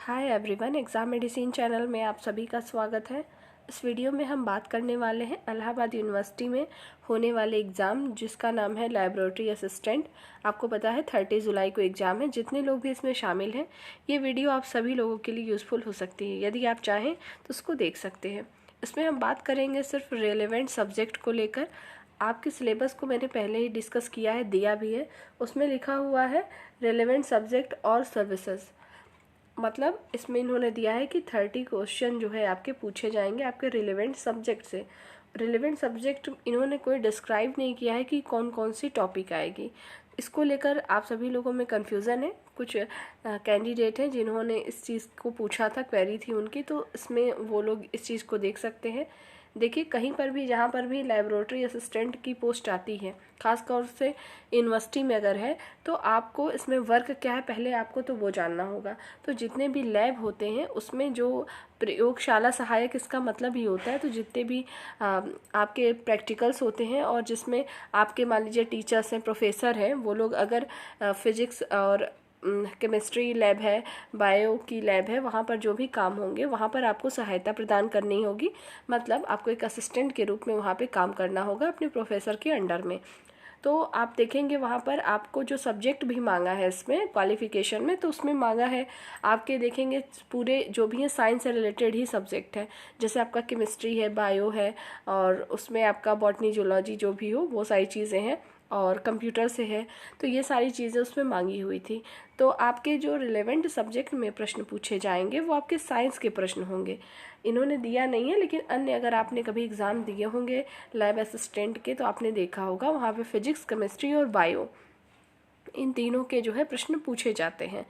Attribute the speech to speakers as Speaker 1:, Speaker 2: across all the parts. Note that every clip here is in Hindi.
Speaker 1: Hi everyone, exam medicine channel में आप सभी का स्वागत है। इस वीडियो में हम बात करने वाले हैं इलाहाबाद यूनिवर्सिटी में होने वाले एग्ज़ाम जिसका नाम है लैबोरेटरी असिस्टेंट। आपको पता है 30 जुलाई को एग्ज़ाम है। जितने लोग भी इसमें शामिल हैं, ये वीडियो आप सभी लोगों के लिए यूज़फुल हो सकती है। यदि आप चाहें तो उसको देख सकते हैं। इसमें हम बात करेंगे सिर्फ रेलेवेंट सब्जेक्ट को लेकर। आपके सिलेबस को मैंने पहले ही डिस्कस किया है, दिया भी है। उसमें लिखा हुआ है रेलेवेंट सब्जेक्ट और सर्विसेज। मतलब इसमें इन्होंने दिया है कि 30 क्वेश्चन जो है आपके पूछे जाएंगे आपके रिलेवेंट सब्जेक्ट से। रिलेवेंट सब्जेक्ट इन्होंने कोई डिस्क्राइब नहीं किया है कि कौन कौन सी टॉपिक आएगी। इसको लेकर आप सभी लोगों में कन्फ्यूज़न है। कुछ कैंडिडेट हैं जिन्होंने इस चीज़ को पूछा था, क्वेरी थी उनकी, तो इसमें वो लोग इस चीज़ को देख सकते हैं। देखिए, कहीं पर भी जहाँ पर भी लैबोरेटरी असिस्टेंट की पोस्ट आती है, ख़ास तौर से यूनिवर्सिटी में अगर है, तो आपको इसमें वर्क क्या है पहले आपको तो वो जानना होगा। तो जितने भी लैब होते हैं उसमें जो प्रयोगशाला सहायक, इसका मतलब ही होता है, तो जितने भी आपके प्रैक्टिकल्स होते हैं और जिसमें आपके मान लीजिए टीचर्स हैं, प्रोफेसर हैं, वो लोग अगर फिजिक्स और केमिस्ट्री लैब है, बायो की लैब है, वहाँ पर जो भी काम होंगे वहाँ पर आपको सहायता प्रदान करनी होगी। मतलब आपको एक असिस्टेंट के रूप में वहाँ पे काम करना होगा अपने प्रोफेसर के अंडर में। तो आप देखेंगे वहाँ पर आपको जो सब्जेक्ट भी मांगा है इसमें क्वालिफिकेशन में, तो उसमें मांगा है आपके, देखेंगे पूरे जो भी है साइंस से रिलेटेड ही सब्जेक्ट है। जैसे आपका केमिस्ट्री है, बायो है, और उसमें आपका बॉटनी, जूलॉजी जो भी हो वो सारी चीज़ें हैं, और कंप्यूटर से है। तो ये सारी चीज़ें उसमें मांगी हुई थी। तो आपके जो रिलेवेंट सब्जेक्ट में प्रश्न पूछे जाएंगे वो आपके साइंस के प्रश्न होंगे। इन्होंने दिया नहीं है, लेकिन अन्य अगर आपने कभी एग्ज़ाम दिए होंगे लैब असिस्टेंट के तो आपने देखा होगा वहाँ पे फिजिक्स, केमिस्ट्री और बायो, इन तीनों के जो है प्रश्न पूछे जाते हैं।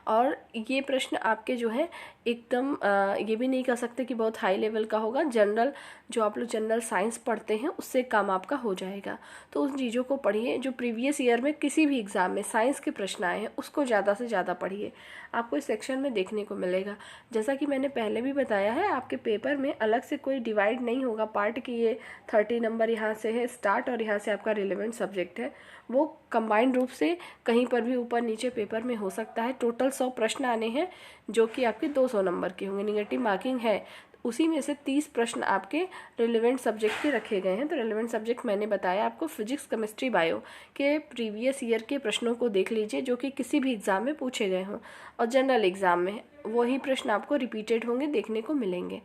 Speaker 1: और ये प्रश्न आपके जो है एकदम ये भी नहीं कह सकते कि बहुत हाई लेवल का होगा। जनरल, जो आप लोग जनरल साइंस पढ़ते हैं उससे काम आपका हो जाएगा। तो उन चीज़ों को पढ़िए। जो प्रीवियस ईयर में किसी भी एग्ज़ाम में साइंस के प्रश्न आए हैं उसको ज़्यादा से ज़्यादा पढ़िए, आपको इस सेक्शन में देखने को मिलेगा। जैसा कि मैंने पहले भी बताया है, आपके पेपर में अलग से कोई डिवाइड नहीं होगा पार्ट की ये 30 नंबर यहाँ से है स्टार्ट और यहाँ से आपका रिलेवेंट सब्जेक्ट है। वो कंबाइंड रूप से कहीं पर भी ऊपर नीचे पेपर में हो सकता है। टोटल 100 प्रश्न आने हैं जो कि आपके 200 नंबर के होंगे। निगेटिव मार्किंग है, उसी में से 30 प्रश्न आपके रिलेवेंट सब्जेक्ट के रखे गए हैं। तो रिलेवेंट सब्जेक्ट मैंने बताया आपको फिजिक्स, केमिस्ट्री, बायो के प्रीवियस ईयर के प्रश्नों को देख लीजिए जो कि किसी भी एग्ज़ाम में पूछे गए हों, और जनरल एग्ज़ाम में वही प्रश्न आपको रिपीटेड होंगे, देखने को मिलेंगे।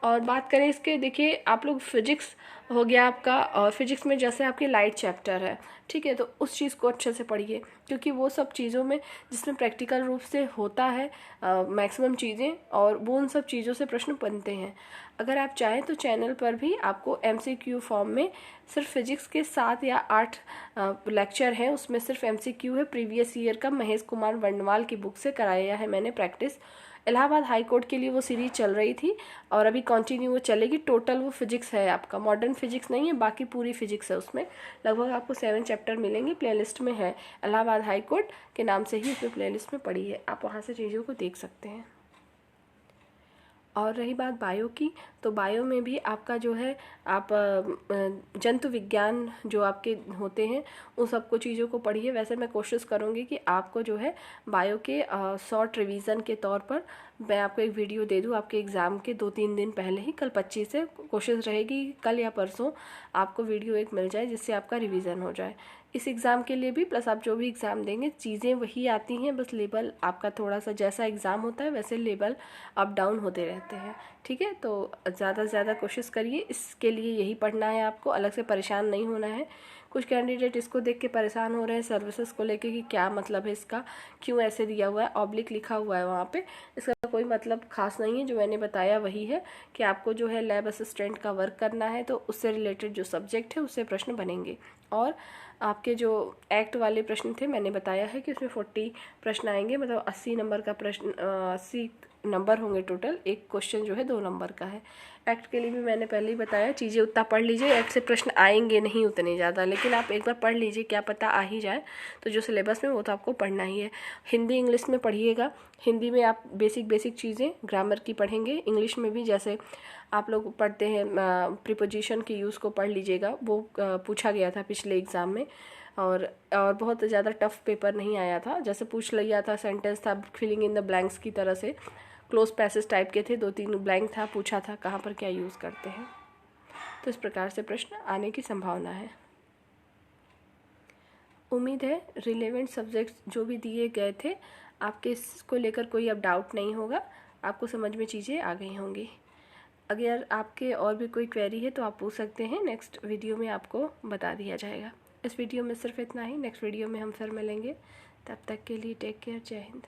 Speaker 1: और बात करें इसके, देखिए आप लोग फिजिक्स हो गया आपका, और फिजिक्स में जैसे आपकी लाइट चैप्टर है, ठीक है, तो उस चीज़ को अच्छे से पढ़िए, क्योंकि वो सब चीज़ों में जिसमें प्रैक्टिकल रूप से होता है मैक्सिमम चीज़ें, और वो उन सब चीज़ों से प्रश्न बनते हैं। अगर आप चाहें तो चैनल पर भी आपको MCQ फॉर्म में सिर्फ फिजिक्स के 7 या 8 लेक्चर हैं, उसमें सिर्फ MCQ है। प्रीवियस ईयर का महेश कुमार वर्णवाल की बुक से कराया है मैंने प्रैक्टिस। इलाहाबाद हाई कोर्ट के लिए वो सीरीज चल रही थी और अभी कंटिन्यू वो चलेगी। टोटल वो फिजिक्स है आपका, मॉडर्न फिजिक्स नहीं है, बाकी पूरी फिजिक्स है उसमें। लगभग आपको 7 चैप्टर मिलेंगे। प्लेलिस्ट में है, इलाहाबाद हाई कोर्ट के नाम से ही उसमें प्लेलिस्ट में पड़ी है, आप वहाँ से चीज़ों को देख सकते हैं। और रही बात बायो की, तो बायो में भी आपका जो है आप जंतु विज्ञान जो आपके होते हैं उन सबको चीज़ों को पढ़िए। वैसे मैं कोशिश करूँगी कि आपको जो है बायो के शॉर्ट रिवीजन के तौर पर मैं आपको एक वीडियो दे दूँ आपके एग्ज़ाम के 2-3 दिन पहले ही। कल 25 से कोशिश रहेगी कल या परसों आपको वीडियो एक मिल जाए जिससे आपका रिवीजन हो जाए इस एग्ज़ाम के लिए भी। प्लस आप जो भी एग्ज़ाम देंगे चीज़ें वही आती हैं, बस लेवल आपका थोड़ा सा जैसा एग्ज़ाम होता है वैसे लेवल अप डाउन होते रहते हैं, ठीक है। तो ज़्यादा से ज़्यादा कोशिश करिए, इसके लिए यही पढ़ना है आपको, अलग से परेशान नहीं होना है। कुछ कैंडिडेट इसको देख के परेशान हो रहे हैं सर्विसेज को लेके कि क्या मतलब है इसका, क्यों ऐसे दिया हुआ है, ऑब्लिक लिखा हुआ है वहाँ पे, इसका कोई मतलब खास नहीं है। जो मैंने बताया वही है कि आपको जो है लैब असिस्टेंट का वर्क करना है, तो उससे रिलेटेड जो सब्जेक्ट है उससे प्रश्न बनेंगे। और आपके जो एक्ट वाले प्रश्न थे मैंने बताया है कि उसमें 40 प्रश्न आएंगे, मतलब 80 नंबर का प्रश्न, 80 नंबर होंगे टोटल। एक क्वेश्चन जो है 2 नंबर का है। एक्ट के लिए भी मैंने पहले ही बताया, चीज़ें उतना पढ़ लीजिए, एक्ट से प्रश्न आएंगे नहीं उतने ज़्यादा, लेकिन आप एक बार पढ़ लीजिए, क्या पता आ ही जाए। तो जो सिलेबस में वो तो आपको पढ़ना ही है। हिंदी इंग्लिश में पढ़िएगा। हिंदी में आप बेसिक चीज़ें ग्रामर की पढ़ेंगे। इंग्लिश में भी जैसे आप लोग पढ़ते हैं प्रीपोजिशन के यूज़ को पढ़ लीजिएगा, वो पूछा गया था पिछले एग्ज़ाम में। और बहुत ज़्यादा टफ पेपर नहीं आया था। जैसे पूछ लिया था, सेंटेंस था फिलिंग इन द ब्लैंक्स की तरह से, क्लोज पैसेज टाइप के थे, 2-3 ब्लैंक था, पूछा था कहाँ पर क्या यूज़ करते हैं। तो इस प्रकार से प्रश्न आने की संभावना है। उम्मीद है रिलेवेंट सब्जेक्ट्स जो भी दिए गए थे आपके इसको लेकर कोई अब डाउट नहीं होगा, आपको समझ में चीज़ें आ गई होंगी। अगर आपके और भी कोई क्वेरी है तो आप पूछ सकते हैं, नेक्स्ट वीडियो में आपको बता दिया जाएगा। इस वीडियो में सिर्फ इतना ही, नेक्स्ट वीडियो में हम फिर मिलेंगे। तब तक के लिए टेक केयर, जय हिंद।